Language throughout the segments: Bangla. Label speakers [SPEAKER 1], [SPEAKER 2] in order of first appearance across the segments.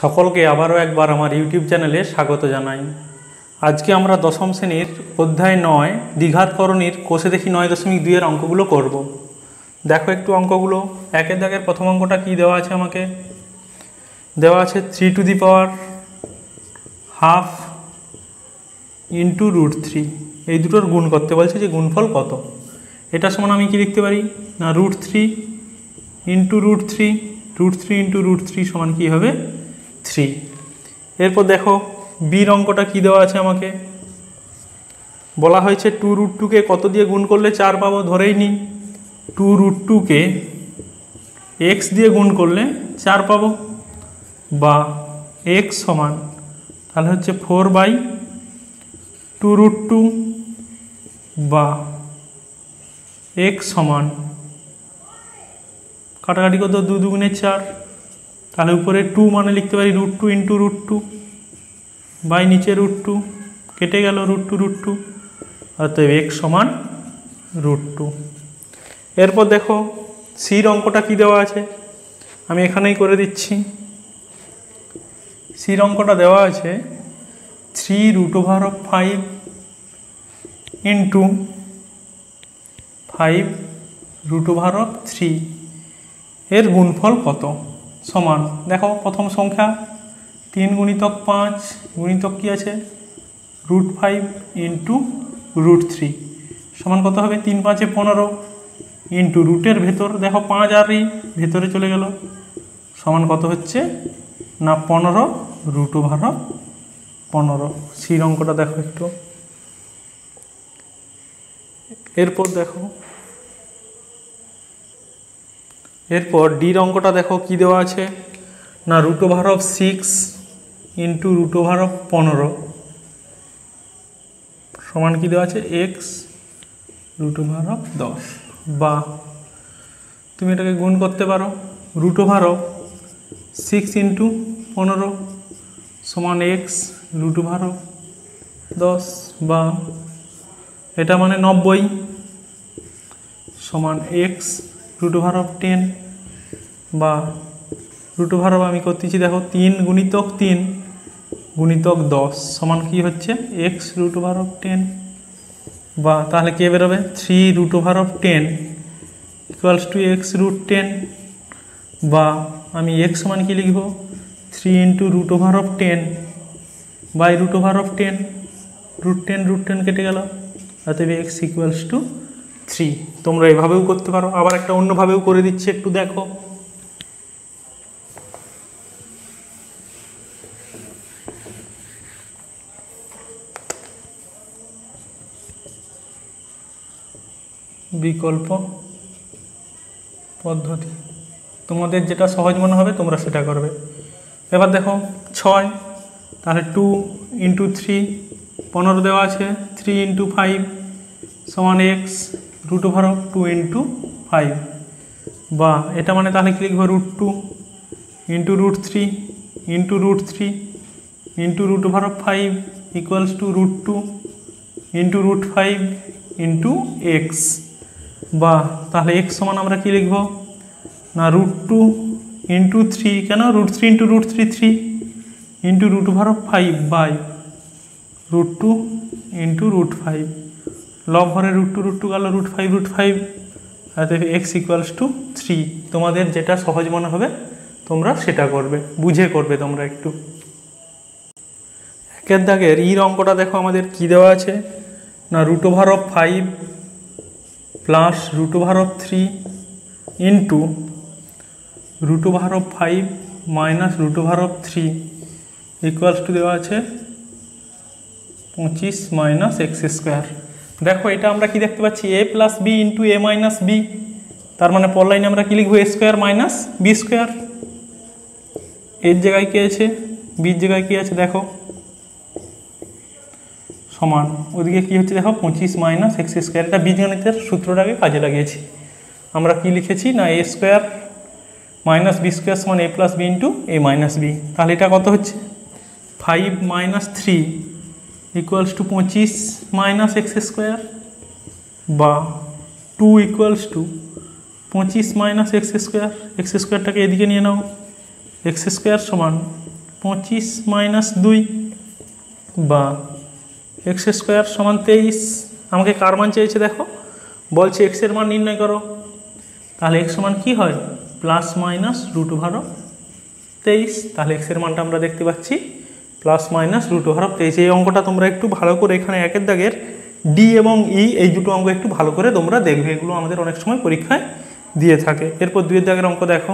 [SPEAKER 1] সকলকে আবারও একবার আমার ইউটিউব চ্যানেলে স্বাগত জানাই। আজকে আমরা দশম শ্রেণীর অধ্যায় 9 দ্বিঘাতকরণীর কোষে দেখি 9.2 এর অঙ্কগুলো করব। দেখো একটু অঙ্কগুলো। একের দাগের প্রথম অঙ্কটা কি দেওয়া আছে? আমাকে দেওয়া আছে 3 to the power half into √3। এই দুটোর গুণ করতে বলছে, যে গুণফল কত। এটা সমান আমি কি লিখতে পারি না, √3 ইন্টু √3, √3 ইন্টু √3 সমান কী হবে 3। এরপর দেখো বির অঙ্কটা কি দেওয়া আছে? আমাকে বলা হয়েছে 2√2কে কত দিয়ে গুণ করলে 4 পাবো। ধরেই নিই 2√2কে x দিয়ে গুণ করলে 4 পাবো, বা x সমান তাহলে হচ্ছে 4/2√2, বা x সমান কাটাকাটি কত 2 2 4, তাহলে উপরে 2 মানে লিখতে পারি √2 ইন্টু √2 বাই নিচে √2, কেটে গেল √2, অতএব x সমান √2। এরপর দেখো সির অঙ্কটা কি দেওয়া আছে, আমি এখানেই করে দিচ্ছি। সির অঙ্কটা দেওয়া আছে 3√5 ইন্টু 5√3 এর গুণফল কত সমান। দেখো প্রথম সংখ্যা 3 গুণিতক 5 গুণিতক কি আছে √5 ইন্টু √3 সমান কত হবে 3 5 15 ইন্টু রুটের ভেতর দেখো 5 আর ভেতরে চলে গেল, সমান কত হচ্ছে না 15√15। সির অঙ্কটা দেখো একটু। এরপর দেখো ডির অঙ্কটা দেখো কি দেওয়া আছে না √6 ইন্টু √15 সমান কি দেওয়া আছে x √10, বা তুমি এটাকে গুণ করতে পারো √6 ইন্টু 15 সমান x √10, বা এটা মানে 90 সমান x √10, বা √12 আমি করতেছি দেখো 3 গুণিতক 3 গুণিতক 10 সমান কি হচ্ছে x √10, বা তাহলে কে বেরোবে 3√10 ইকুয়ালস টু x √10, বা আমি x সমান কি লিখব 3 ইন্টু √10 বাই √10, √10 কেটে গেল, অতএব x ইকুয়ালস টু 3। তোমরা এভাবেও করতে পারো, আবার একটা অন্যভাবেও করে দিচ্ছি, একটু দেখো। বিকল্প পদ্ধতি, তোমাদের যেটা সহজ মনে হবে তোমরা সেটা করবে। এবার দেখো 6, তাহলে 2 ইন্টু 3 15 দেওয়া আছে, 3 ইন্টু 5 সমান x √2 ইন্টু 5, বা এটা মানে তাহলে কি লিখবো √2 into √3 into √3 into √5 equals to √2 into √5 into x, বা তাহলে x সমান আমরা কি লিখব না √2 ইন্টু 3, কেন √3 ইন্টু √3 3 ইন্টু √5 বাই √2 ইন্টু √5, লব ঘরে √2 গেল √5, অতএব x ইকুয়ালস টু 3। তোমাদের যেটা সহজ মনে হবে তোমরা সেটা করবে, বুঝে করবে তোমরা একটু। একের দাগের ইর অঙ্কটা দেখো আমাদের কি দেওয়া আছে না √5 plus √3 into √5 minus √3 equals two দেওয়া আছে 25 মাইনাস x²। দেখো এটা আমরা কি দেখতে পাচ্ছি a plus B into a minus B, তার মানে পর লাইনে আমরা কি লিখবো a² মাইনাস b²। এর জায়গায় কি আছে বির জায়গায় কি আছে দেখো সমান, ওদিকে কি হচ্ছে দেখো 25 মাইনাস x²। এটা বীজগণিতের সূত্রটাকে কাজে লাগিয়েছি। আমরা কি লিখেছি না a² মাইনাস b² সমান a plus B into a minus B. তাহলে এটা কত হচ্ছে 5 minus 3 equals two 25 minus x², বা 2 ইকুয়ালস টু 25 মাইনাস x²। x²টাকে এদিকে নিয়ে নাও, x² সমান 25 মাইনাস 2 বা এক্স স্কোয়ার সমান 23। আমাকে কার মান চেয়েছে দেখো, বলছে এক্সের মান নির্ণয় করো। তাহলে এক্স সমান কী হয়, প্লাস মাইনাস রুট ওভার 23। তাহলে এক্সের মানটা আমরা দেখতে পাচ্ছি প্লাস মাইনাস রুট ওভার 23। এই অঙ্কটা তোমরা একটু ভালো করে এখানে একের দাগের ডি এবং ই এই দুটো অঙ্ক একটু ভালো করে তোমরা দেখবে, এগুলো আমাদের অনেক সময় পরীক্ষায় দিয়ে থাকে। এরপর 2 দাগের অঙ্ক দেখো।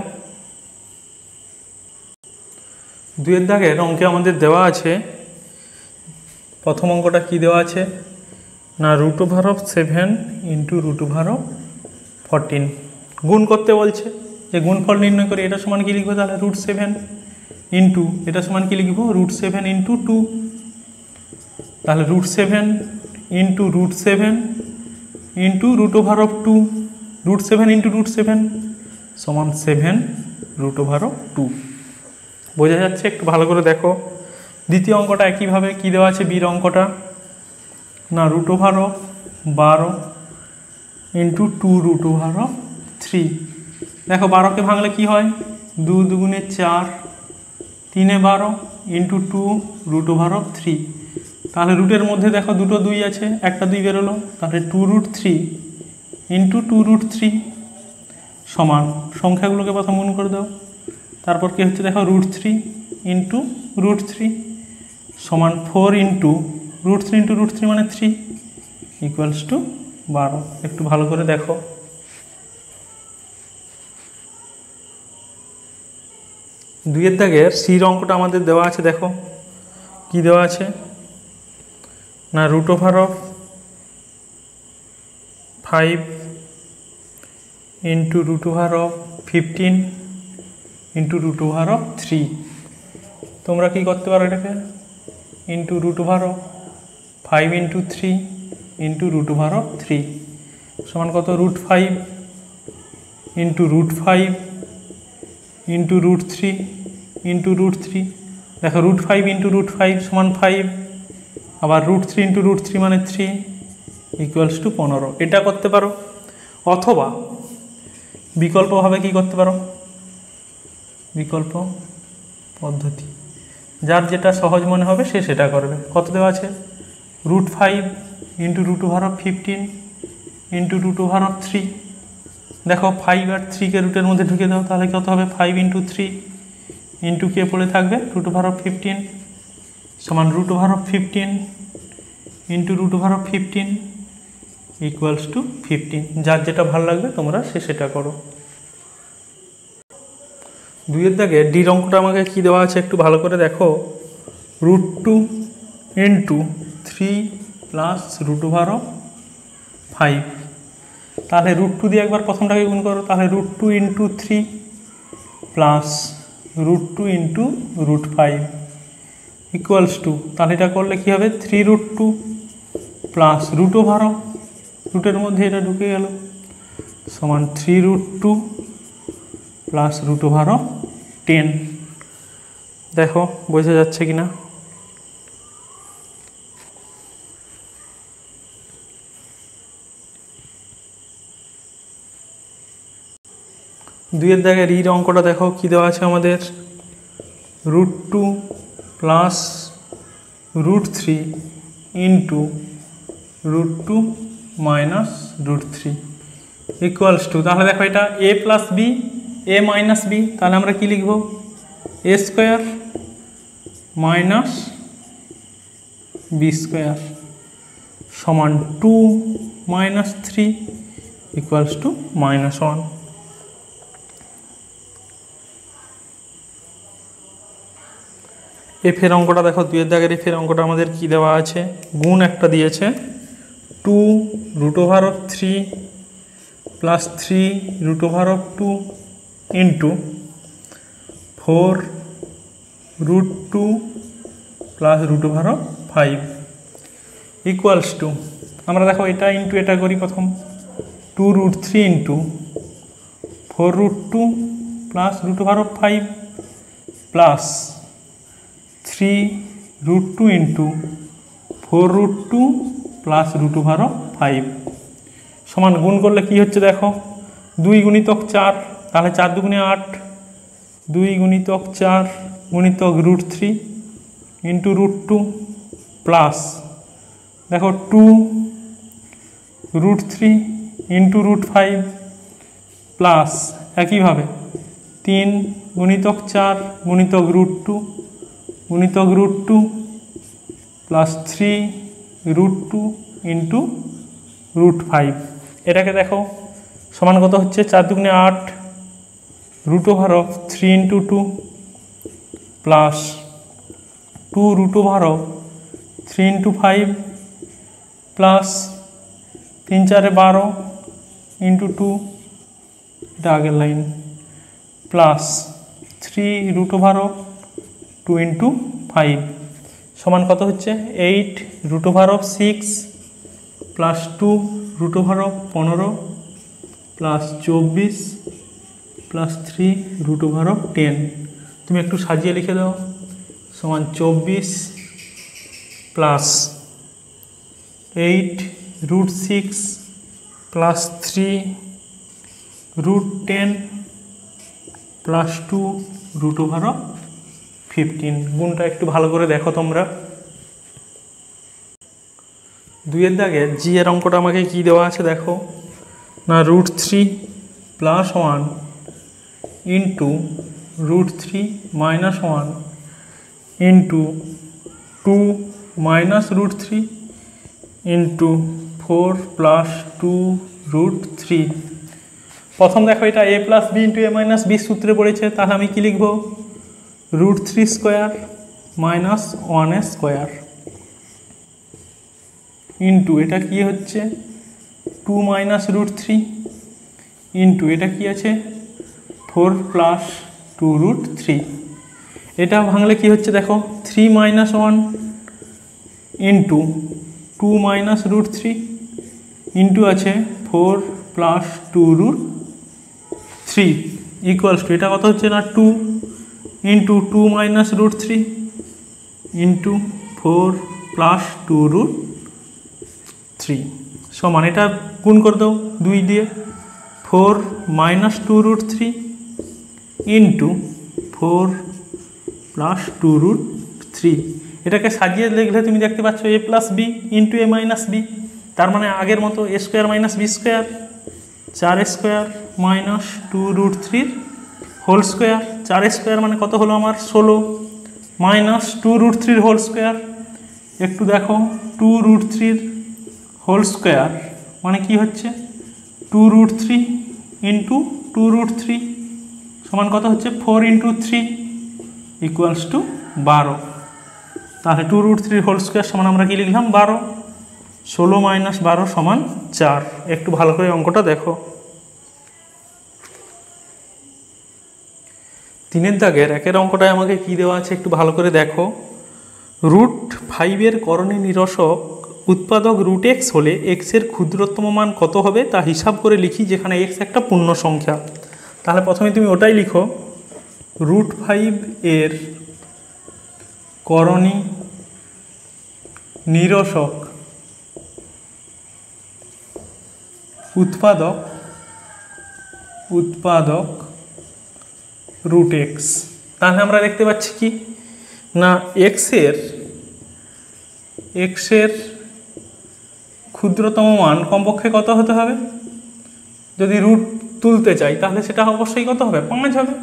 [SPEAKER 1] 2 দাগের অঙ্কে আমাদের দেওয়া আছে, প্রথম অঙ্কটা কি দেওয়া আছে না, root over 7 into root over 14 গুণ করতে বলছে। যে গুণফল নির্ণয় করে এটা সমান কি লিখবো, তাহলে √7 ইন্টু এটা সমান কি লিখবো, √7 ইন্টু 2। তাহলে √7 into √7 into root over 2, √7 into √7 সমান 7 রুট ওভার 2। বোঝা যাচ্ছে, একটু ভালো করে দেখো। দ্বিতীয় অঙ্কটা একইভাবে কি দেওয়া আছে, বির অঙ্কটা না, root over 12 into 2 root over 3। দেখো 12কে ভাঙলে কি হয়, 2 দুগুণে 4, 3 12 ইন্টু 2 রুট ওভার 3। তাহলে রুটের মধ্যে দেখো দুটো 2 আছে, একটা 2 বেরোলো, তাহলে 2√3 ইন্টু 2√3 সমান, সংখ্যাগুলোকে প্রথম গুণ করে দাও। তারপর কি হচ্ছে দেখো, √3 ইন্টু √3 সমান 4 ইন্টু √3 ইন্টু √3 মানে 3 ইকুয়ালস টু 12। একটু ভালো করে দেখো। 2 দাগের সির অঙ্কটা আমাদের দেওয়া আছে, দেখো কি দেওয়া আছে না, root over 5 into root over 15 into root over 3। তোমরা কি করতে পারো এটাকে, into root over 5 into 3 into root over 3 সমান কত, √5 ইন্টু √5 ইন্টু √3 ইন্টু √3। দেখো √5 ইন্টু √5 সমান 5, আবার √3 ইন্টু √3 মানে 3 ইকুয়ালস টু 15। এটা করতে পারো, অথবা বিকল্পভাবে কি করতে পারো, বিকল্প পদ্ধতি, যার যেটা সহজ মনে হবে সে সেটা করবে। কত দেওয়া আছে, √5 into root over 15 into root over 3। দেখো 5 আর 3কে রুটের মধ্যে ঢুকে দাও, তাহলে কত হবে, 5 ইন্টু 3 ইন্টু কে পড়ে থাকবে রুট ওভার 15 সমান root over 15 into root over 15 equals to 15। যার যেটা ভালো লাগবে তোমরা সেটা করো। 2 দাগে ডির অঙ্কটা আমাকে কি দেওয়া আছে একটু ভালো করে দেখো, √2 ইন্টু 3 প্লাস রুট ওভার 5। তাহলে √2 দিয়ে একবার প্রথমটাকে গুণ করো, তাহলে √2 into 3 plus √2 into √5 equals to, তাহলে এটা করলে কী হবে, 3√2 প্লাস রুট ওভার, রুটের মধ্যে এটা ঢুকে গেল, সমান 3√2 প্লাস রুট ওভার 10। দেখো বোঝা যাচ্ছে কি না। দুইয়ের জায়গায় রির অঙ্কটা দেখো কি দেওয়া আছে আমাদের, √2 plus √3 into √2 minus √3 equals to, তাহলে দেখো এটা a plus B, a minus B, তাহলে আমরা কি লিখব, a square minus B square সমান 2 মাইনাস 3 ইকুয়ালস টু -1। এফের অঙ্কটা দেখো, 2 দাগের এফের অঙ্কটা আমাদের কি দেওয়া আছে, গুণ একটা দিয়েছে 2 √3 plus 3 √2 into 4 √2 plus √5 equals to, আমরা দেখো এটা ইন্টু এটা করি প্রথম, 2√3 into 4√2 plus √5 plus 3√2 into 4√2 plus √5 সমান, গুণ করলে কি হচ্ছে দেখো, 2 গুণিতক 4, তাহলে 4 দুগুণে 8, 2 গুণিতক 4 গুণিতক √3 ইন্টু √2 প্লাস দেখো 2 √3 ইন্টু √5 প্লাস একইভাবে 3 গুণিতক 4 গুণিতক √2 গুণিতক √2 প্লাস 3 √2 ইন্টু √5। এটাকে দেখো সমান কত হচ্ছে, 4 দুগুণে 8 √3 into 2 plus 2 √3 into 5 plus 3 4 12 into 2, এটা আগের লাইন, প্লাস 3 √2 ইন্টু 5 সমান কত হচ্ছে 8 √6 প্লাস 2 √15 প্লাস 24 প্লাস 3 √10। তুমি একটু সাজিয়ে লিখে দাও, সমান 24 প্লাস 8 √6 প্লাস 3 √10 প্লাস 2 √15। গুণটা একটু ভালো করে দেখো তোমরা। 2 দাগে জি এর অঙ্কটা আমাকে কি দেওয়া আছে দেখো না, √3 plus 1 into √3 minus 1 into 2 minus √3 into 4 plus 2 √3। প্রথম দেখো এটা a plus B into a minus B সূত্রে পড়েছে, তাহলে আমি কি লিখব, √3 স্কোয়ার মাইনাস 1 স্কোয়ার ইন্টু এটা কি হচ্ছে 2 মাইনাস √3 ইন্টু এটা কি আছে 4 প্লাস 2 √3। এটা ভাঙলে কি হচ্ছে দেখো 3 মাইনাস 1 ইন্টু 2 মাইনাস √3 ইন্টু আছে 4 প্লাস 2 √3 ইকুয়ালস টু এটা কত হচ্ছে না 2 ইন্টু 2 মাইনাস √3 ইন্টু 4 প্লাস 2 √3 সমান এটা গুণ করে দাও 2 দিয়ে, 4 মাইনাস 2 √3 ইন্টু 4 প্লাস 2 √3। এটাকে সাজিয়ে লিখলে তুমি দেখতে পাচ্ছ a plus B into a minus B, তার মানে আগের মতো a square minus B square 4 square minus 2 √3 whole square. 4 square মানে কত হলো আমার 16 মাইনাস 2 √3 হোল স্কোয়ার। একটু দেখো 2 √3 হোল স্কোয়ার মানে কি হচ্ছে 2 √3 ইন্টু 2 √3 সমান কত হচ্ছে 4 ইন্টু 3 ইকুয়ালস টু 12। তাহলে 2 √3 হোল স্কোয়ার সমান আমরা কি লিখলাম 12, 16 মাইনাস 12 সমান 4। একটু ভালো করে অঙ্কটা দেখো। 3 দাগের 1 অঙ্কটায় আমাকে কি দেওয়া আছে একটু ভালো করে দেখো, √5 এর করণী নিরসক উৎপাদক √x হলে x এর ক্ষুদ্রতম মান কত হবে তা হিসাব করে লিখি, যেখানে x একটা পূর্ণ সংখ্যা। তাহলে প্রথমে তুমি ওটাই লিখো, √5 এর করণী নিরসক উৎপাদক √x। তাহলে আমরা দেখতে পাচ্ছি কি না x এর ক্ষুদ্রতম মান কমপক্ষে কত হতে হবে, যদি রুট তুলতে চাই তাহলে সেটা অবশ্যই কত হবে 5 হবে।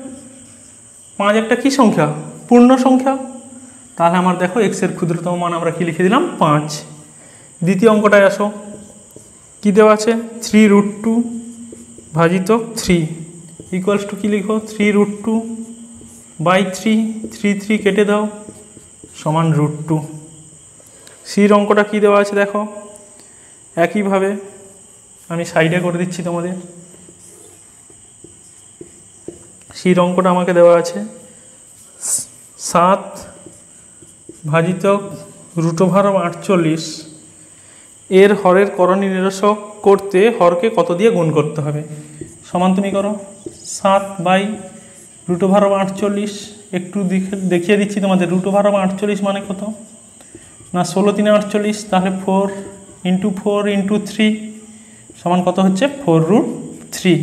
[SPEAKER 1] 5 একটা কি সংখ্যা, পূর্ণ সংখ্যা। তাহলে আমার দেখো x এর ক্ষুদ্রতম মান আমরা কি লিখে দিলাম 5। দ্বিতীয় অঙ্কটায় আসো, কি দেওয়া আছে 3 √2 ভাজিত 3 ইকুয়ালস টু কি লিখো 3 √2 বাই 3, 3 কেটে দাও সমান √2। সির অঙ্কটা কি দেওয়া আছে দেখো, একইভাবে আমি সাইডে করে দিচ্ছি তোমাদের। সির অঙ্কটা আমাকে দেওয়া আছে 7 ভাজিত √48 এর হরের করণী নিরসক করতে হরকে কত দিয়ে গুণ করতে হবে, সমান তুমি করো 7 বাই √48। একটু দেখিয়ে দিচ্ছি তোমাদের, √48 মানে কত না 16 3 48, তাহলে 4 ইন্টু 4 ইন্টু 3 সমান কত হচ্ছে 4 √3।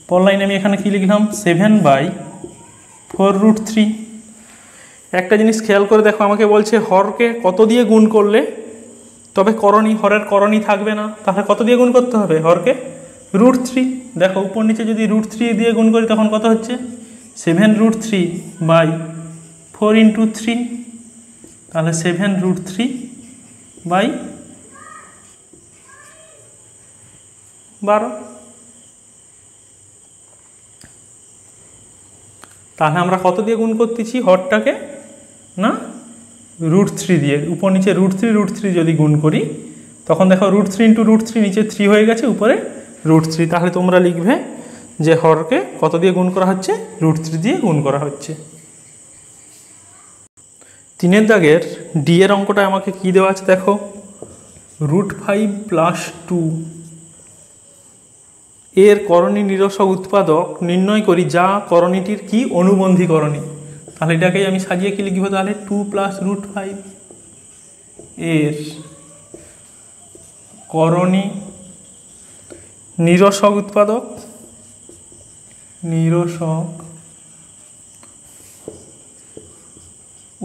[SPEAKER 1] পর লাইনে আমি এখানে কি লিখলাম 7 বাই 4√3। একটা জিনিস খেয়াল করে দেখো, আমাকে বলছে হরকে কত দিয়ে গুণ করলে তবে করণী, হরের করণী থাকবে না, তাহলে কত দিয়ে গুণ করতে হবে হরকে? √3। দেখো উপর নিচে যদি √3 দিয়ে গুণ করি তখন কত হচ্ছে? 7√3/4 × 3, তাহলে 7√3/12। তাহলে আমরা কত দিয়ে গুণ করতেছি হরটাকে? না √3 দিয়ে। উপর নিচে √3 যদি গুণ করি তখন দেখো √3 × √3, নিচে 3 হয়ে গেছে, উপরে √3। তাহলে তোমরা লিখবে যে হরকে কত দিয়ে গুণ করা হচ্ছে? √3 দিয়ে গুণ করা হচ্ছে। 3 দাগের ডি এর অঙ্কটা আমাকে কি দেওয়া আছে দেখো, √5 + 2 এর করণী নিরসক উৎপাদক নির্ণয় করি, যা করণীটির কি অনুবন্ধী করণী। তাহলে এটাকেই আমি সাজিয়ে কি লিখব? তাহলে 2 + √5 এর করণী নিরসক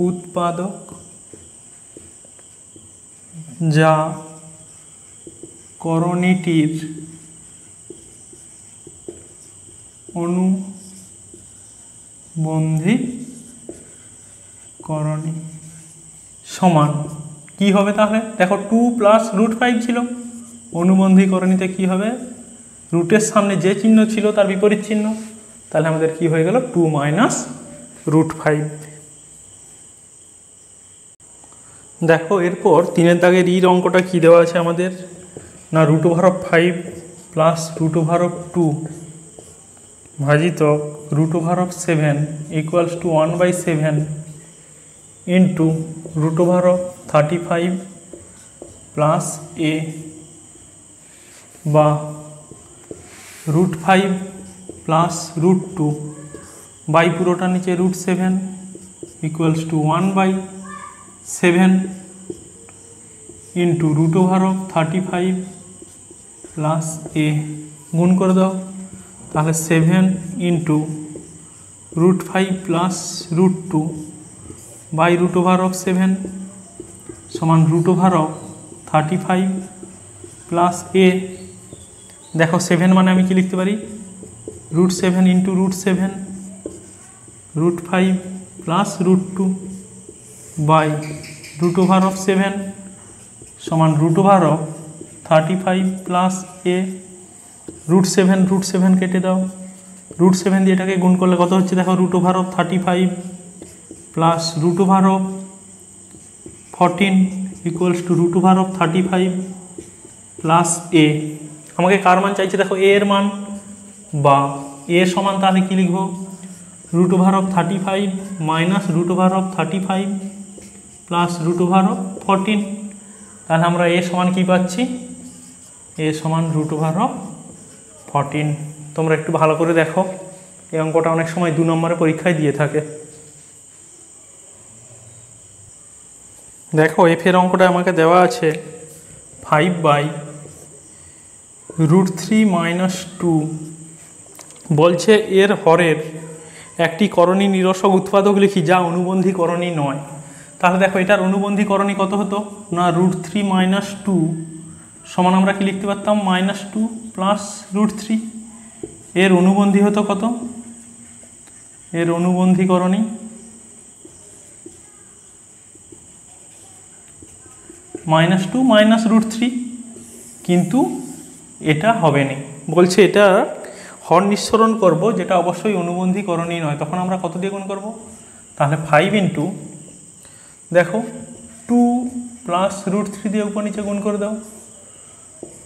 [SPEAKER 1] উৎপাদক, যা করণীটির অনুবন্ধী করণী সমান কি হবে? তাহলে দেখো 2 + √5 ছিল, অনুবন্ধী করণীতে কি হবে? রুটের সামনে যে চিহ্ন ছিল তার বিপরীত চিহ্ন, তাহলে আমাদের কি হয়ে গেল? 2 - √5। দেখো এরপর 3 দাগের ইর অঙ্কটা কি দেওয়া আছে আমাদের, না √5 + √2 ভাজিত √7 = 1/7 × √35 + a, বা √5 + √2 বাই পুরোটা নিচে √7 = 1/7 × √35 + a গুণ করে দাও। তাহলে 7 × √5 + √2 বাই √7 সমান √35 + a। দেখো 7 মানে আমি কি লিখতে পারি? √7 × √7 √5 + √2 বাই √7 সমান √35 + a। √7 কেটে দাও, √7 দিয়ে এটাকে গুণ করলে কত হচ্ছে দেখো? √35 + √14 = √35 + a। আমাকে কার মান চাইছে দেখো? a এর মান, বা a সমান তাহলে কি লিখব? √35 - √35 + √14। তাহলে আমরা a সমান কি পাচ্ছি? a সমান √14। তোমরা একটু ভালো করে দেখো, এই অঙ্কটা অনেক সময় 2 নম্বরে পরীক্ষায় দিয়ে থাকে। দেখো এফের অঙ্কটা আমাকে দেওয়া আছে 5/√3 - 2, বলছে এর হরের একটি করণী নিরসক উৎপাদক লিখি, যা অনুবন্ধী করণী নয়। তাহলে দেখো এটার অনুবন্ধী করণী কত হতো? না √3 - 2 সমান আমরা কি লিখতে পারতাম? -2 + √3। এর অনুবন্ধী হতো কত? এর অনুবন্ধী করণী -2 - √3, কিন্তু এটা হবে না। বলছে এটা হর নিঃসরণ করব, যেটা অবশ্যই অনুবন্ধী করণী নয়, তখন আমরা কত দিয়ে গুণ করব? তাহলে 5 × দেখো 2 + √3 দিয়ে উপর নিচে গুণ করে দাও।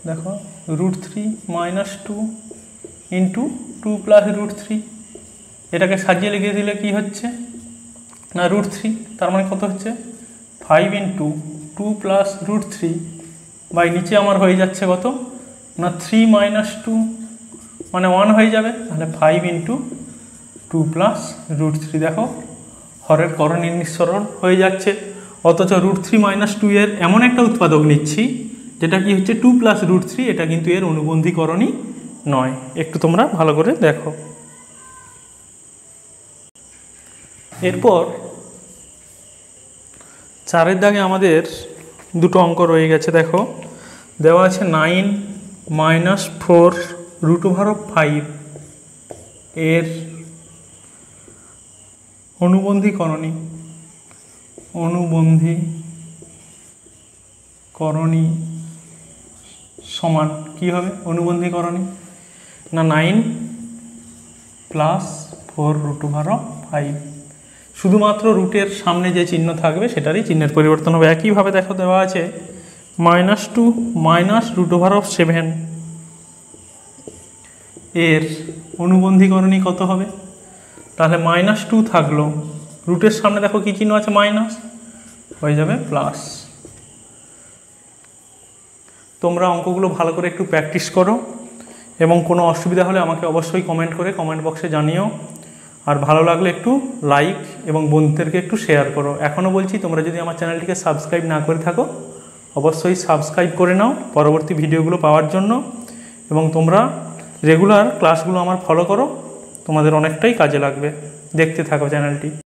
[SPEAKER 1] দেখো √3 - 2 × 2 + √3, এটাকে সাজিয়ে লিখে দিলে কি হচ্ছে? না √3। তার মানে কত হচ্ছে? 5 × 2 + √3 বাই নিচে আমার হয়ে যাচ্ছে কত? না 3 - 2 মানে 1 হয়ে যাবে। তাহলে 5 × 2 + √3। দেখো হরের করণী নিঃসরণ হয়ে যাচ্ছে, অথচ √3 - 2 এর এমন একটা উৎপাদক নিচ্ছি যেটা কি হচ্ছে 2 + √3, এটা কিন্তু এর অনুবন্ধী করণী নয়। একটু তোমরা ভালো করে দেখো। এরপর 4-এর দাগে আমাদের দুটো অঙ্ক রয়ে গেছে। দেখো দেওয়া আছে 9 - 4 √5 এর অনুবন্ধী সমান কি হবে? অনুবন্ধী করণী না 9 + 4 √5, শুধুমাত্র রুটের সামনে যে চিহ্ন থাকবে সেটারই চিহ্নের পরিবর্তন হবে। একইভাবে দেখো দেওয়া আছে -2 - √7 এর অনুবন্ধীকরণী কত হবে? তাহলে -2 থাকলো, রুটের সামনে দেখো কি চিহ্ন আছে, মাইনাস, হয়ে যাবে প্লাস। তোমরা অঙ্কগুলো ভালো করে একটু প্র্যাকটিস করো এবং কোনো অসুবিধা হলে আমাকে অবশ্যই কমেন্ট করে কমেন্ট বক্সে জানিও। আর ভালো লাগলে একটু লাইক এবং বন্ধুদেরকে একটু শেয়ার করো। এখনও বলছি, তোমরা যদি আমার চ্যানেলটিকে সাবস্ক্রাইব না করে থাকো অবশ্যই সাবস্ক্রাইব করে নাও পরবর্তী ভিডিওগুলো পাওয়ার জন্য, এবং তোমরা রেগুলার ক্লাসগুলো আমার ফলো করো, তোমাদের অনেকটাই কাজে লাগবে। দেখতে থাকো চ্যানেলটি।